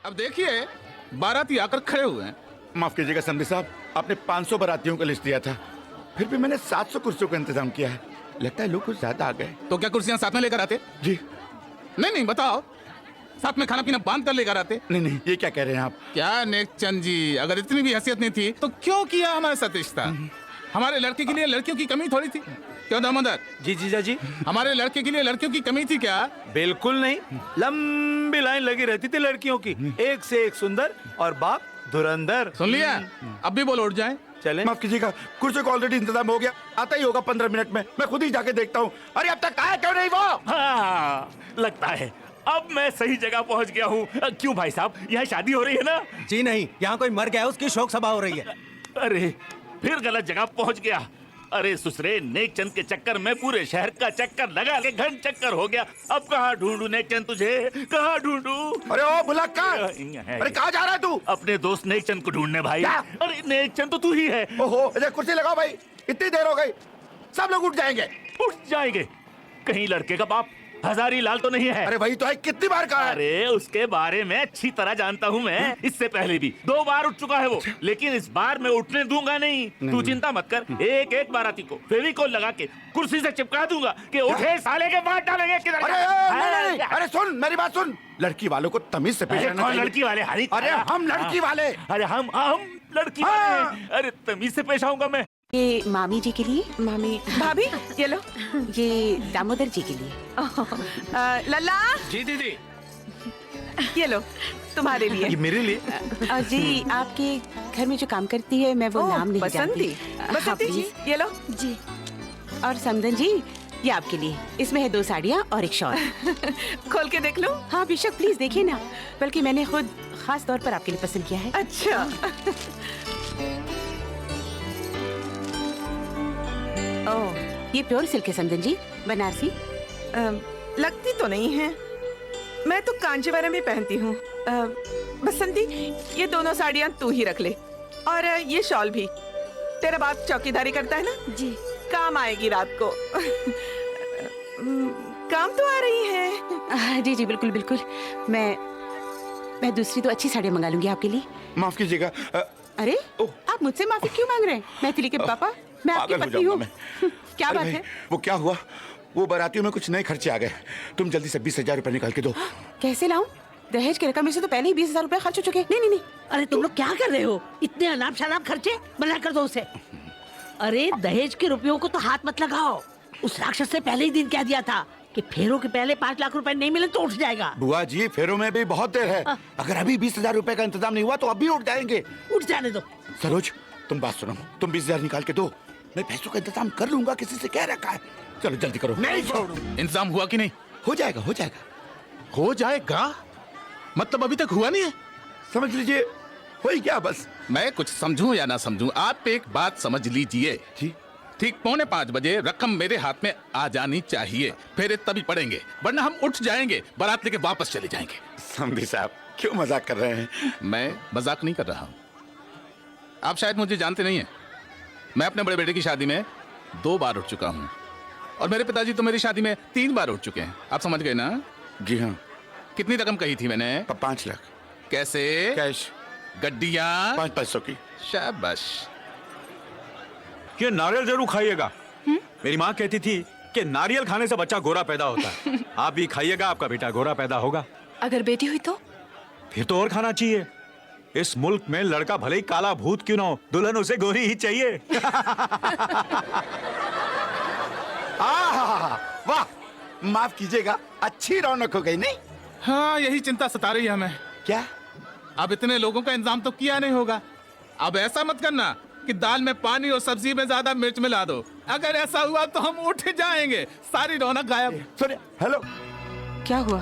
अब देखिए बाराती आकर खड़े हुए हैं। माफ कीजिएगा समधी साहब, आपने 500 बारातियों का लिस्ट दिया था, फिर भी मैंने 700 कुर्सियों का इंतजाम किया है। लगता है लोग कुछ ज्यादा आ गए। तो क्या कुर्सियां साथ में लेकर आते? जी नहीं नहीं बताओ, साथ में खाना पीना बांध कर लेकर आते? नहीं नहीं, ये क्या कह रहे हैं आप? क्या नेकचंद जी, अगर इतनी भी हैसियत नहीं थी तो क्यों किया हमारे साथ रिश्ता? हमारे लड़के के लिए लड़कियों की कमी थोड़ी थी। क्यों दामोदर? जी जीजा जी। हमारे लड़के के लिए लड़कियों की कमी थी क्या? बिल्कुल नहीं, लंबी लाइन लगी रहती थी लड़कियों की, एक से एक सुंदर और बाप धुरंधर। सुन लिया? अब भी बोल उठ जाए। चलें? माफ कीजिएगा, कुर्सियों का ऑलरेडी इंतजाम हो गया, आता ही होगा 15 मिनट में। मैं खुद ही जाके देखता हूँ। अरे अब तक आया क्यों नहीं वो? हाँ, लगता है अब मैं सही जगह पहुंच गया हूँ। क्यों भाई साहब, यहाँ शादी हो रही है ना? जी नहीं, यहाँ कोई मर गया है, उसकी शोक सभा हो रही है। अरे फिर गलत जगह पहुंच गया। अरे ससुरे, नेकचंद के चक्कर में पूरे शहर का चक्कर लगा के घन चक्कर हो गया। अब कहाँ ढूंढूं नेकचंद तुझे, कहाँ ढूंढूं? अरे ओ भुलक्कड़, अरे कहाँ जा रहा है तू? अपने दोस्त नेकचंद को ढूंढने भाई। क्या? अरे नेकचंद तो तू ही है। ओहो, इधर कुर्सी लगाओ भाई, इतनी देर हो गई, सब लोग उठ जाएंगे। उठ जाएंगे? कहीं लड़के का बाप हजारी लाल तो नहीं है? अरे वही तो है, कितनी बार कहा है? अरे उसके बारे में अच्छी तरह जानता हूँ मैं। इससे पहले भी 2 बार उठ चुका है वो, लेकिन इस बार मैं उठने दूंगा नहीं। तू चिंता मत कर, एक एक बाराती को फेविकोल लगा के कुर्सी से चिपका दूंगा कि उठे साले के बात डालेंगे किधर। अरे नहीं, नहीं, अरे सुन मेरी बात सुन, लड़की वालों को तमीज से पेश रहना कौन चाहिए। लड़की वाले? हरी, अरे हम लड़की वाले। अरे हम लड़की वाले। अरे तमीज से पेश आऊंगा मैं। ये मामी जी के लिए, मामी भाभी ये लो। ये दामोदर जी के लिए। लल्ला जी दीदी। ये लो तुम्हारे लिए। ये मेरे लिए? जी आपके घर में जो काम करती है, मैं वो नाम नहीं जानती। बसंती, बसंती जी ये लो। जी। और समदन जी, ये आपके लिए, इसमें है 2 साड़ियाँ और एक शॉल। खोल के देख लो। हाँ बेशक, प्लीज देखिए ना, बल्कि मैंने खुद खास तौर पर आपके लिए पसंद किया है। अच्छा। ओह, ये प्योर सिल्क है समदन जी, बनारसी। लगती तो नहीं है, मैं तो कांजीवरम ही पहनती हूँ। बसंती, ये दोनों साड़ियाँ तू ही रख ले, और ये शॉल भी। तेरा बाप चौकीदारी करता है ना? जी। काम आएगी रात को। काम तो आ रही है। जी जी बिल्कुल बिल्कुल, मैं दूसरी तो अच्छी साड़ियाँ मंगा लूंगी आपके लिए। माफ कीजिएगा। अरे आप मुझसे माफी क्यों मांग रहे हैं? मैथिली के पापा, मैं आपकी पागल हो पत्नी हूँ। जाऊंगा मैं। क्या अरे बात भाई, है? वो क्या हुआ, वो बारातियों में कुछ नए खर्चे आ गए, तुम जल्दी से 20,000 रुपए निकाल के दो। कैसे लाऊं? दहेज की रकम में से तो पहले ही 20,000 रुपए खर्च हो चुके हैं। नहीं नहीं नहीं, अरे तुम लोग क्या कर रहे हो? इतने अनाप शनाप खर्चे मना कर दो उसे। अरे दहेज के रुपयों को तो हाथ मत लगाओ। उस राक्षस से पहले ही दिन कह दिया था कि फेरों के पहले 5 लाख रुपए नहीं मिले तो उठ जाएगा। बुआ जी, फेरों में भी बहुत देर है, अगर अभी 20,000 रुपए का इंतजाम नहीं हुआ तो अभी उठ जाएंगे। उठ जाने दो। सरोज, तुम बात सुनो, तुम 20,000 निकाल के दो, मैं पैसों का इंतजाम कर लूंगा, किसी से कह रखा है। चलो जल्दी करो। नहीं छोड़ो। इंतजाम हुआ कि नहीं? हो जाएगा हो जाएगा। हो जाएगा मतलब अभी तक हुआ नहीं है? समझ लीजिए हो ही गया बस। मैं कुछ समझूं या ना समझूं, आप एक बात समझ लीजिए। जी। ठीक 4:45 बजे रकम मेरे हाथ में आ जानी चाहिए, फेरे तभी पड़ेंगे, वरना हम उठ जाएंगे, बारात लेके वापस चले जाएंगे। समधी साहब क्यों मजाक कर रहे हैं? मैं मजाक नहीं कर रहा हूँ। आप शायद मुझे जानते नहीं हैं, मैं अपने बड़े बेटे की शादी में 2 बार उठ चुका हूँ, और मेरे पिताजी तो मेरी शादी में 3 बार उठ चुके हैं। आप समझ गए ना? जी हाँ। कितनी रकम कही थी मैंने? 5 लाख कैसे? कैश। गड्डियाँ? 500 की। शाबाश। ये नारियल जरूर खाइएगा। मेरी माँ कहती थी कि नारियल खाने से बच्चा गोरा पैदा होता है। आप भी खाइएगा, आपका बेटा गोरा पैदा होगा। अगर बेटी हुई तो? फिर तो और खाना चाहिए। इस मुल्क में लड़का भले ही काला भूत क्यों ना हो, दुल्हन उसे गोरी ही चाहिए। वाह, माफ कीजिएगा, अच्छी रौनक हो गई नहीं? हाँ, यही चिंता सता रही है हमें। क्या? अब इतने लोगों का इंतजाम तो किया नहीं होगा। अब ऐसा मत करना कि दाल में पानी और सब्जी में ज्यादा मिर्च मिला दो। अगर ऐसा हुआ तो हम उठ जाएंगे, सारी रौनक गायब। सुनिए, हेलो। क्या हुआ?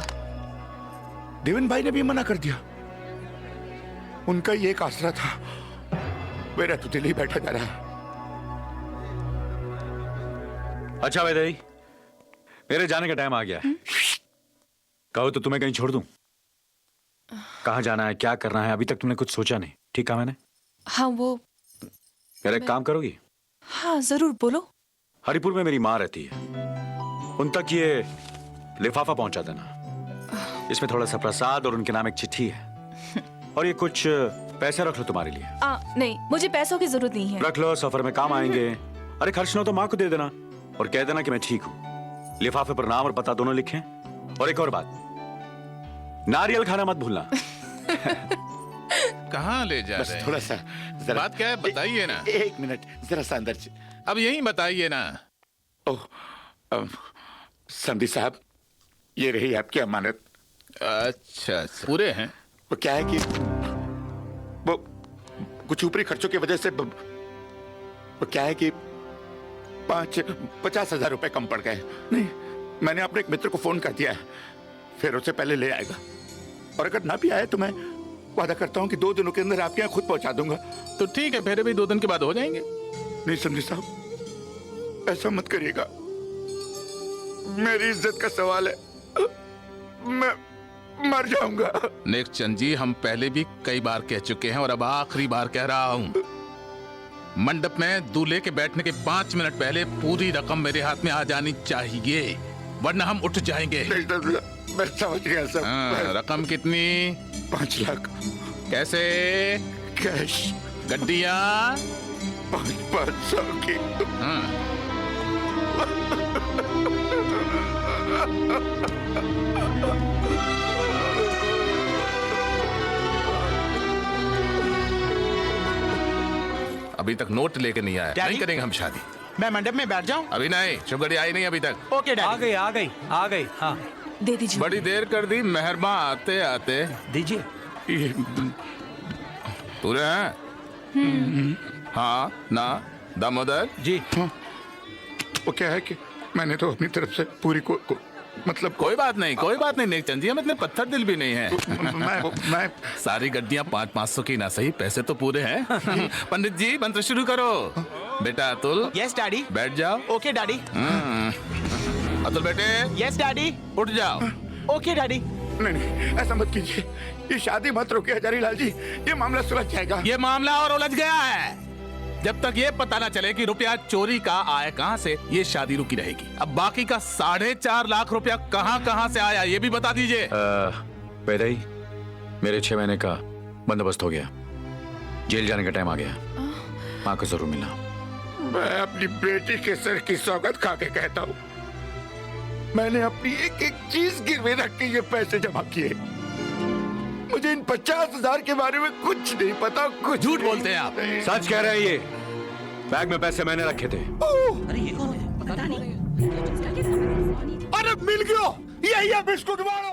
देवन भाई ने भी मना कर दिया, उनका ये एक आसरा था, मेरा तो दिल ही बैठा जा रहा है। अच्छा वैदेही, मेरे जाने का टाइम आ गया है। कहो तो तुम्हें कहीं छोड़ दूं? कहाँ जाना है, क्या करना है, अभी तक तुमने कुछ सोचा नहीं। ठीक कहा मैंने? हाँ वो मेरा एक काम करोगी? हाँ जरूर, बोलो। हरिपुर में मेरी माँ रहती है, उन तक ये लिफाफा पहुंचा देना। इसमें थोड़ा सा प्रसाद और उनके नाम एक चिट्ठी है। और ये कुछ पैसे रख लो तुम्हारे लिए। नहीं, मुझे पैसों की जरूरत नहीं है। रख लो, सफर में काम आएंगे। अरे खर्च ना तो माँ को दे देना और कह देना कि मैं ठीक हूँ। लिफाफे पर नाम और पता दोनों लिखें। और एक और बात, नारियल खाना मत भूलना। कहाँ ले जा बस रहे हैं? थोड़ा सा जरा बात क्या है बताइए ना। एक मिनट जरा सा अंदर अब यही बताइए ना। ओह समधी साहब, ये रही आपकी अमानत। अच्छा, पूरे हैं? वो क्या है कि वो कुछ ऊपरी खर्चों की वजह से वो क्या है कि 50,000 रुपए कम पड़ गए। नहीं, मैंने अपने एक मित्र को फोन कर दिया है, फिर उससे पहले ले आएगा। और अगर ना भी आए तो मैं वादा करता हूं कि 2 दिनों के अंदर आपके यहाँ खुद पहुंचा दूंगा। तो ठीक है, फिर भी 2 दिन के बाद हो जाएंगे। नहीं समझे साहब, ऐसा मत करिएगा, मेरी इज्जत का सवाल है, मैं मर जाऊंगा। नेक चंद जी, हम पहले भी कई बार कह चुके हैं और अब आखिरी बार कह रहा हूं, मंडप में दूल्हे के बैठने के 5 मिनट पहले पूरी रकम मेरे हाथ में आ जानी चाहिए, वरना हम उठ जाएंगे। मैं समझ गया सब। रकम कितनी? 5 लाख। कैसे? कैश। गड्डियां? 500 की। अभी तक नोट लेके नहीं आया। नहीं करेंगे हम शादी। मैं मंडप में बैठ जाऊं? अभी नहीं, शुभ घड़ी आई नहीं अभी तक। Okay daddy. आ गई। हाँ दे दीजिए। बड़ी देर कर दी, मेहरबान आते आते। दीजिए। पूरे हैं? हाँ ना दामोदर जी। वो क्या है कि मैंने तो अपनी तरफ से पूरी मतलब कोई बात नहीं नेक चंद जी, हम इतने पत्थर दिल भी नहीं है। मैं सारी गड्डियां 500-500 की ना सही, पैसे तो पूरे हैं। पंडित जी मंत्र शुरू करो। बेटा अतुल। Yes daddy. बैठ जाओ। Okay daddy. अतुल बेटे। Yes daddy. उठ जाओ। Okay daddy. नहीं, ऐसा मत कीजिए, ये शादी मत रोकिए हजारीलाल जी, ये मामला सुलझ जाएगा। ये मामला और उलझ गया है। जब तक ये पता ना चले कि रुपया चोरी का आया कहां से, ये शादी रुकी रहेगी। अब बाकी का 4.5 लाख रुपया कहां से आया, ये भी बता दीजिए। वैदेही, मेरे 6 महीने का बंदोबस्त हो गया, जेल जाने का टाइम आ गया, माँ को जरूर मिलना। मैं अपनी बेटी के सर की सौगत खा के कहता हूँ, मैंने अपनी एक एक चीज गिरवे रख के ये पैसे जमा किए। मुझे इन 50,000 के बारे में कुछ नहीं पता, कुछ झूठ बोलते हैं आप। सच कह रहे हैं ये, बैग में पैसे मैंने रखे थे। अरे ये कौन है? पता नहीं। अरे मिल गया, यही है बिस्कुट वालों।